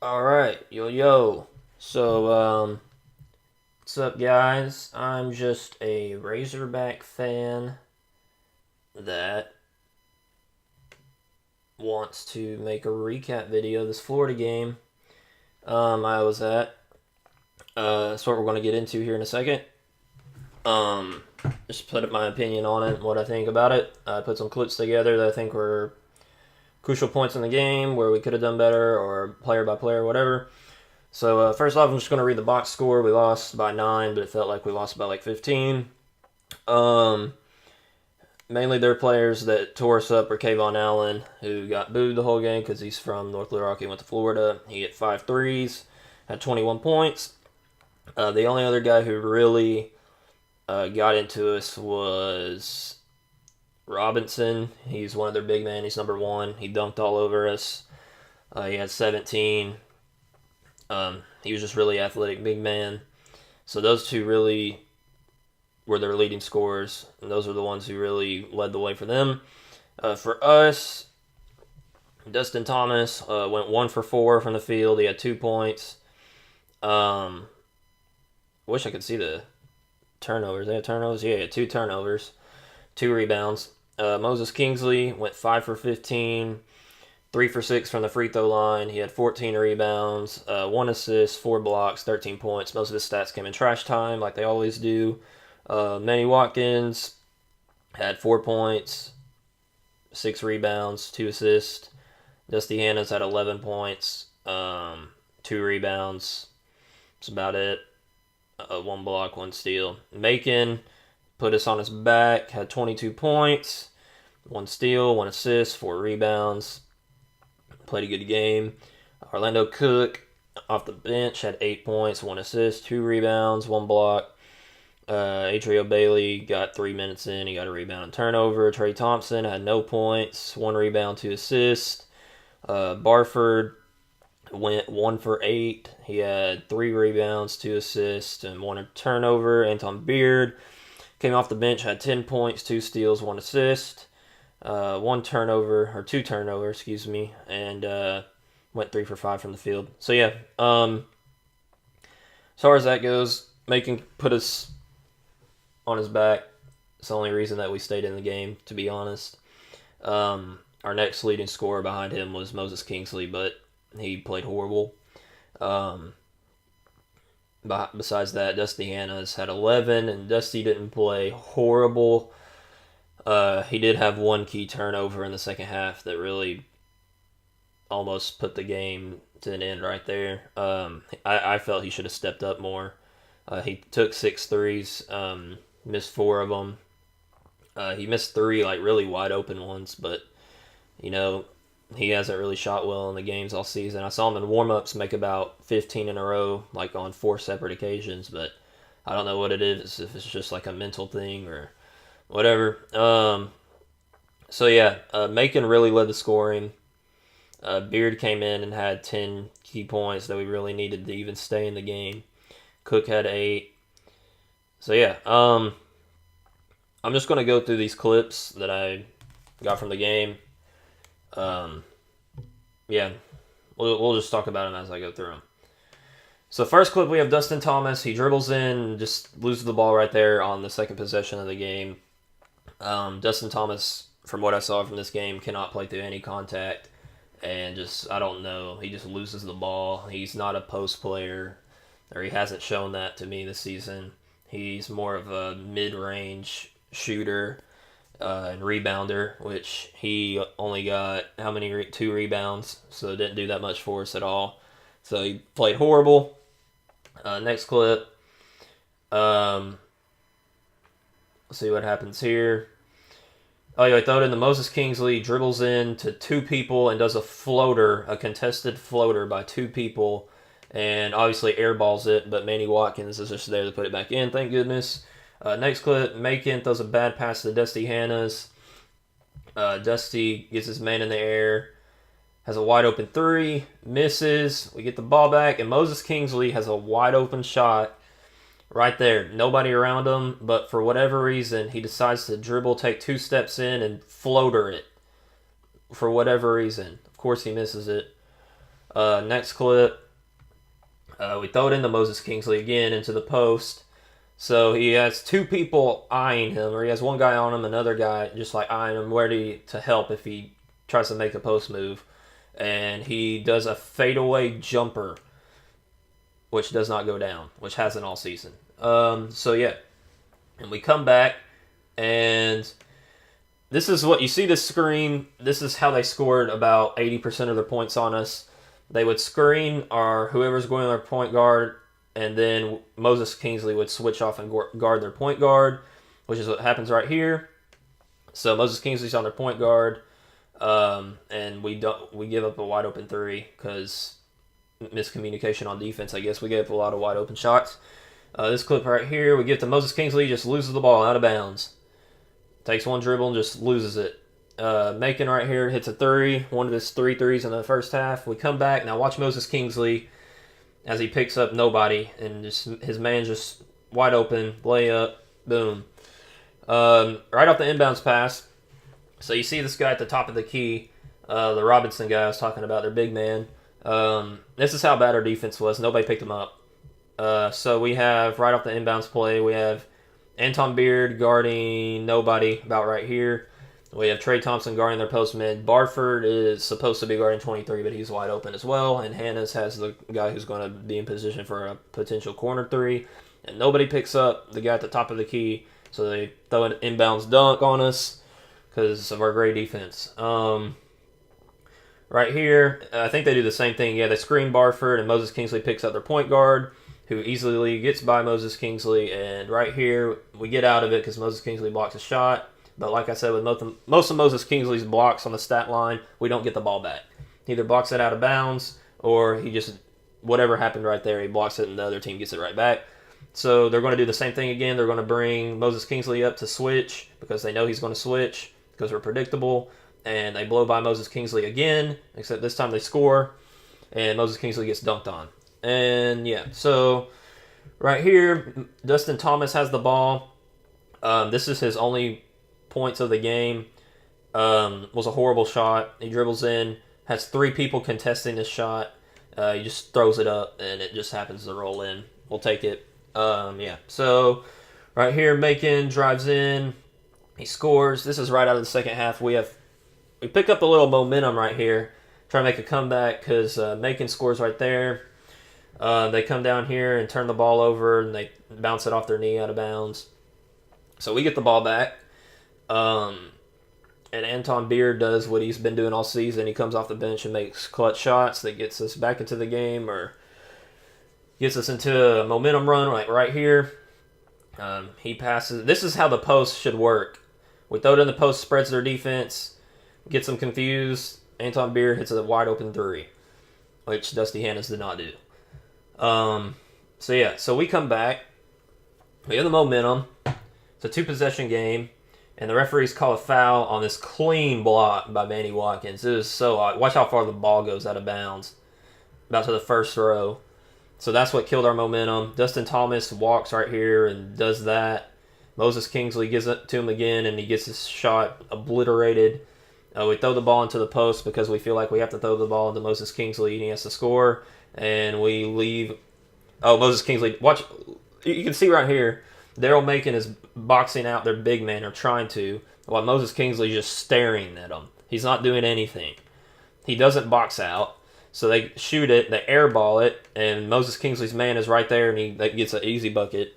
All right, yo. What's up, guys? I'm just a Razorback fan that wants to make a recap video of this Florida game I was at. That's what we're going to get into here in a second. Um, just put my opinion on it, what I think about it. I put some clips together that I think were crucial points in the game where we could have done better, or player by player, whatever. So first off, I'm just going to read the box score. We lost by 9, but it felt like we lost by like 15. Um, Mainly their players that tore us up were Kayvon Allen, who got booed the whole game because he's from North Little Rock. He went to Florida. He hit 5 threes, had 21 points. The only other guy who really got into us was Robinson. He's one of their big men. He's number 1. He dunked all over us. He had 17. He was just really athletic, big man. So those two really were their leading scorers, and those are the ones who really led the way for them. For us, Dustin Thomas went 1 for 4 from the field. He had 2 points. Wish I could see the turnovers. They had turnovers? Yeah, he had 2 turnovers, 2 rebounds. Moses Kingsley went 5 for 15. 3 for 6 from the free throw line. He had 14 rebounds, 1 assist, 4 blocks, 13 points. Most of his stats came in trash time, like they always do. Manny Watkins had 4 points, 6 rebounds, 2 assists. Dusty Hannas had 11 points, 2 rebounds. That's about it. 1 block, 1 steal. Macon put us on his back, had 22 points, 1 steal, 1 assist, 4 rebounds. Played a good game. Orlando Cook off the bench had 8 points, 1 assist, 2 rebounds, 1 block. Adrio Bailey got 3 minutes in. He got a rebound and turnover. Trey Thompson had no points, 1 rebound, 2 assists. Barford went 1 for 8. He had 3 rebounds, 2 assists, and 1 turnover. Anton Beard came off the bench, had 10 points, 2 steals, 1 assist. 2 turnovers, excuse me, and went 3 for 5 from the field. So yeah, as far as that goes, Macon put us on his back. It's the only reason that we stayed in the game, to be honest. Our next leading scorer behind him was Moses Kingsley, but he played horrible. Besides that, Dusty Hannas had 11, and Dusty didn't play horrible. He did have 1 key turnover in the second half that really almost put the game to an end right there. I felt he should have stepped up more. He took 6 threes, missed 4 of them. He missed 3 like really wide open ones, but he hasn't really shot well in the games all season. I saw him in warm-ups make about 15 in a row, like on 4 separate occasions, but I don't know what it is, if it's just like a mental thing or whatever. So yeah, Macon really led the scoring. Beard came in and had 10 key points that we really needed to even stay in the game. Cook had 8. So yeah, I'm just gonna go through these clips that I got from the game. Yeah, we'll just talk about them as I go through them. So first clip, we have Dustin Thomas. He dribbles in and just loses the ball right there on the second possession of the game. Dustin Thomas, from what I saw from this game, cannot play through any contact, and I don't know, he just loses the ball. He's not a post player, or he hasn't shown that to me this season. He's more of a mid-range shooter and rebounder, which he only got, 2 rebounds, so didn't do that much for us at all. So he played horrible. Next clip. Let's see what happens here. Oh, yeah, I throw it in. The Moses Kingsley dribbles in to 2 people and does a contested floater by 2 people, and obviously airballs it, but Manny Watkins is just there to put it back in, thank goodness. Next clip, Macon throws a bad pass to Dusty Hannas. Dusty gets his man in the air, has a wide open 3, misses. We get the ball back, and Moses Kingsley has a wide open shot right there. Nobody around him, but for whatever reason, he decides to dribble, take 2 steps in, and floater it. For whatever reason. Of course, he misses it. Next clip, we throw it into Moses Kingsley again into the post. So he has two people eyeing him, or he has one guy on him, another guy just like eyeing him, ready to help if he tries to make a post move. And he does a fadeaway jumper, which does not go down, which hasn't all season. So yeah, and we come back, and this is what you see the screen. This is how they scored about 80% of their points on us. They would screen our whoever's going to their point guard, and then Moses Kingsley would switch off and guard their point guard, which is what happens right here. So Moses Kingsley's on their point guard, and we give up a wide open three because miscommunication on defense. I guess we gave up a lot of wide open shots. This clip right here, we get to Moses Kingsley, just loses the ball out of bounds. Takes one dribble and just loses it. Macon right here hits a three, one of his 3 threes in the first half. We come back. Now watch Moses Kingsley as he picks up nobody, and just his man just wide open, layup, boom. Right off the inbounds pass. So you see this guy at the top of the key, the Robinson guy I was talking about, their big man. This is how bad our defense was. Nobody picked him up. So we have, right off the inbounds play, we have Anton Beard guarding nobody about right here. We have Trey Thompson guarding their post mid. Barford is supposed to be guarding 23, but he's wide open as well. And Hannes has the guy who's going to be in position for a potential corner three. And nobody picks up the guy at the top of the key, so they throw an inbounds dunk on us because of our great defense. Right here, I think they do the same thing. Yeah, they screen Barford, and Moses Kingsley picks up their point guard, who easily gets by Moses Kingsley. And right here, we get out of it because Moses Kingsley blocks a shot. But like I said, with most of Moses Kingsley's blocks on the stat line, we don't get the ball back. He either blocks it out of bounds, or he just, whatever happened right there, he blocks it and the other team gets it right back. So they're going to do the same thing again. They're going to bring Moses Kingsley up to switch because they know he's going to switch because we're predictable. And they blow by Moses Kingsley again, except this time they score, and Moses Kingsley gets dunked on. And yeah, so right here, Dustin Thomas has the ball. This is his only points of the game. Was a horrible shot. He dribbles in, has 3 people contesting this shot. He just throws it up, and it just happens to roll in. We'll take it. Yeah, so right here, Macon drives in. He scores. This is right out of the second half. We pick up a little momentum right here. Try to make a comeback because Macon scores right there. They come down here and turn the ball over, and they bounce it off their knee out of bounds. So we get the ball back. And Anton Beard does what he's been doing all season. He comes off the bench and makes clutch shots that gets us back into the game or gets us into a momentum run like right here. He passes. This is how the post should work. We throw it in the post, spreads their defense, gets them confused. Anton Beard hits a wide open 3, which Dusty Hannes did not do. So yeah, so we come back. We have the momentum. It's a 2-possession game. And the referees call a foul on this clean block by Manny Watkins. It was so odd. Watch how far the ball goes out of bounds. About to the first row. So that's what killed our momentum. Dustin Thomas walks right here and does that. Moses Kingsley gives it to him again, and he gets his shot obliterated. We throw the ball into the post because we feel like we have to throw the ball into Moses Kingsley, and he has to score. And we leave. Oh, Moses Kingsley. Watch. You can see right here. Daryl Macon is boxing out their big man, or trying to, while Moses Kingsley is just staring at him. He's not doing anything. He doesn't box out, so they shoot it, they airball it, and Moses Kingsley's man is right there, and he gets an easy bucket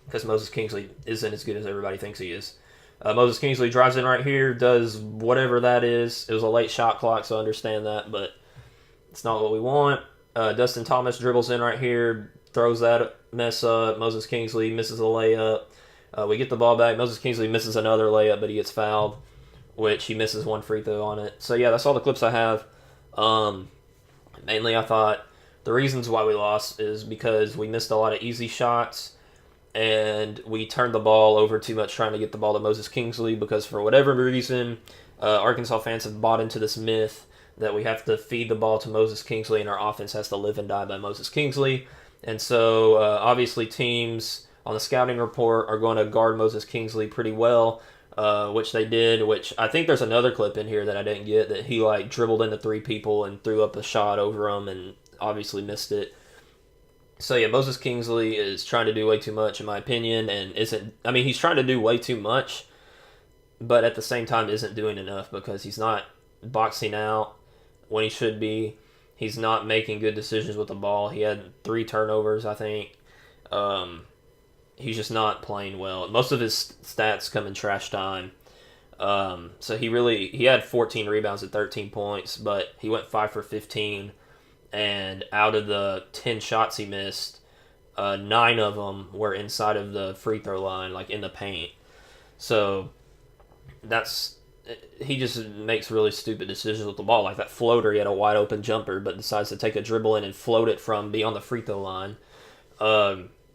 because Moses Kingsley isn't as good as everybody thinks he is. Moses Kingsley drives in right here, does whatever that is. It was a late shot clock, so I understand that, but it's not what we want. Dustin Thomas dribbles in right here, throws that mess up. Moses Kingsley misses a layup. We get the ball back. Moses Kingsley misses another layup, but he gets fouled, which he misses one free throw on it. So yeah, that's all the clips I have. Mainly I thought the reasons why we lost is because we missed a lot of easy shots, and we turned the ball over too much trying to get the ball to Moses Kingsley because for whatever reason, Arkansas fans have bought into this myth that we have to feed the ball to Moses Kingsley and our offense has to live and die by Moses Kingsley. And so, obviously, teams on the scouting report are going to guard Moses Kingsley pretty well. which they did. Which I think there's another clip in here that I didn't get that he like dribbled into three people and threw up a shot over them and obviously missed it. So yeah, Moses Kingsley is trying to do way too much in my opinion, and isn't. I mean, he's trying to do way too much, but at the same time isn't doing enough because he's not boxing out when he should be. He's not making good decisions with the ball. He had 3 turnovers, I think. He's just not playing well. Most of his stats come in trash time. So he had 14 rebounds at 13 points, but he went 5 for 15, and out of the 10 shots he missed, 9 of them were inside of the free throw line, like in the paint. So he just makes really stupid decisions with the ball. Like that floater, he had a wide open jumper, but decides to take a dribble in and float it from beyond the free throw line.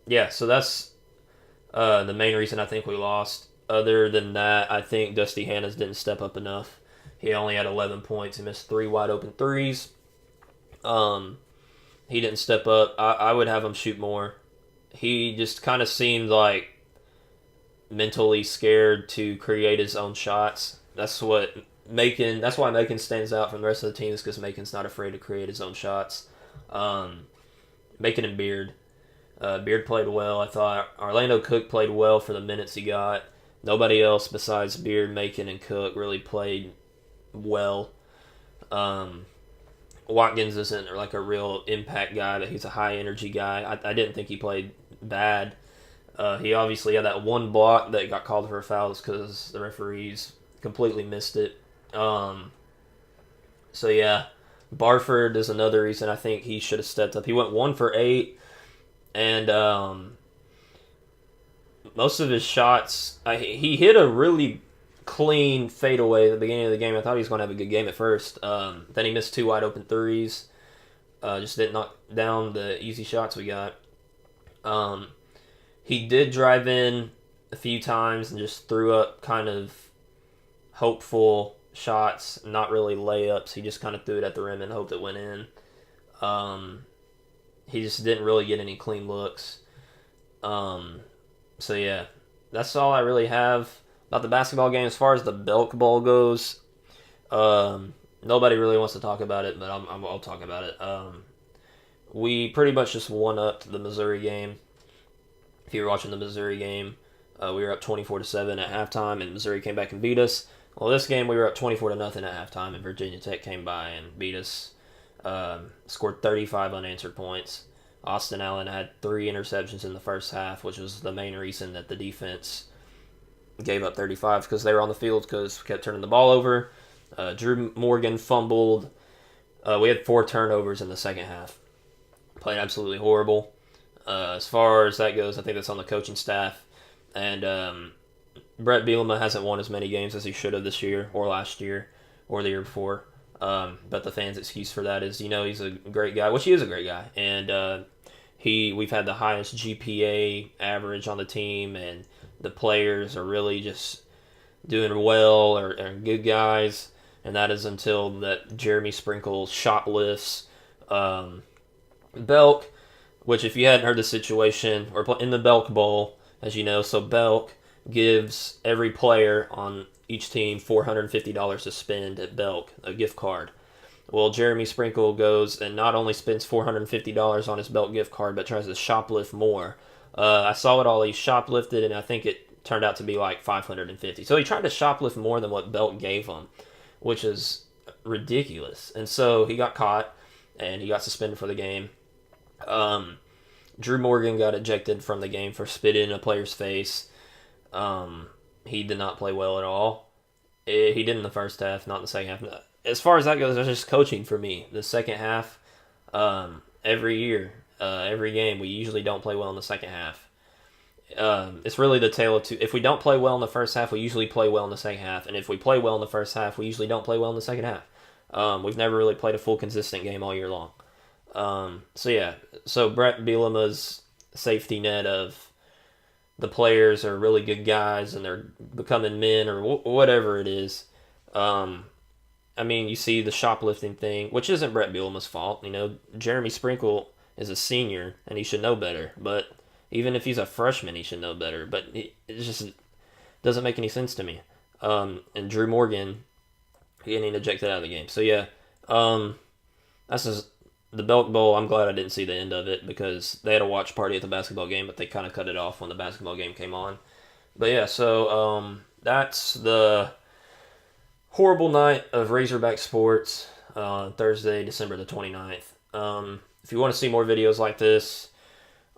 Yeah, so that's the main reason I think we lost. Other than that, I think Dusty Hannas didn't step up enough. He only had 11 points. He missed 3 wide open threes. He didn't step up. I would have him shoot more. He just kind of seemed like mentally scared to create his own shots. That's why Macon stands out from the rest of the teams, because Macon's not afraid to create his own shots. Macon and Beard. Beard played well. I thought Orlando Cook played well for the minutes he got. Nobody else besides Beard, Macon, and Cook really played well. Watkins isn't like a real impact guy, but he's a high energy guy. I didn't think he played bad. He obviously had that one block that got called for a foul because the referees completely missed it. So yeah, Barford is another reason I think he should have stepped up. He went 1 for 8, and most of his shots, he hit a really clean fadeaway at the beginning of the game. I thought he was going to have a good game at first. Then he missed 2 wide open threes. Just didn't knock down the easy shots we got. He did drive in a few times and just threw up kind of hopeful shots, not really layups. He just kind of threw it at the rim and hoped it went in. He just didn't really get any clean looks. So yeah, that's all I really have about the basketball game. As far as the Belk Bowl goes, nobody really wants to talk about it, but I'll talk about it. We pretty much just won up to the Missouri game. If you were watching the Missouri game, we were up 24-7 at halftime, and Missouri came back and beat us. Well, this game we were up 24-0 at halftime, and Virginia Tech came by and beat us. Scored 35 unanswered points. Austin Allen had 3 interceptions in the first half, which was the main reason that the defense gave up 35, because they were on the field because we kept turning the ball over. Drew Morgan fumbled. We had 4 turnovers in the second half. Played absolutely horrible. As far as that goes, I think that's on the coaching staff. And Brett Bielema hasn't won as many games as he should have this year or last year or the year before. But the fans' excuse for that is, he's a great guy, which he is a great guy. And we've had the highest GPA average on the team, and the players are really just doing well or good guys. And that is until that Jeremy Sprinkle shoplifts Belk, which if you hadn't heard the situation, we're in the Belk Bowl, as you know. So Belk gives every player on each team $450 to spend at Belk, a gift card. Well, Jeremy Sprinkle goes and not only spends $450 on his Belk gift card, but tries to shoplift more. I saw it all. He shoplifted, and I think it turned out to be like $550. So he tried to shoplift more than what Belk gave him, which is ridiculous. And so he got caught, and he got suspended for the game. Drew Morgan got ejected from the game for spitting in a player's face. He did not play well at all. He did in the first half, not in the second half. As far as that goes, that's just coaching for me. The second half, every year, every game, we usually don't play well in the second half. It's really the tale of two. If we don't play well in the first half, we usually play well in the second half. And if we play well in the first half, we usually don't play well in the second half. We've never really played a full consistent game all year long. So Brett Bielema's safety net of the players are really good guys and they're becoming men or whatever it is. You see the shoplifting thing, which isn't Brett Bielema's fault. Jeremy Sprinkle is a senior and he should know better. But even if he's a freshman, he should know better. But it's just Doesn't make any sense to me. And Drew Morgan getting ejected out of the game. So yeah, that's just the Belk Bowl. I'm glad I didn't see the end of it because they had a watch party at the basketball game, but they kind of cut it off when the basketball game came on. But yeah, so that's the horrible night of Razorback sports. Thursday, December the 29th. If you want to see more videos like this,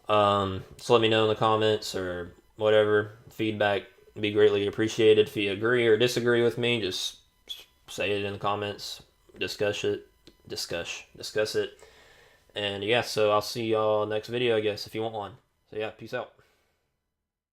just let me know in the comments or whatever. Feedback would be greatly appreciated. If you agree or disagree with me, just say it in the comments. Discuss it. And yeah, so I'll see y'all next video, I guess, if you want one. So yeah, peace out.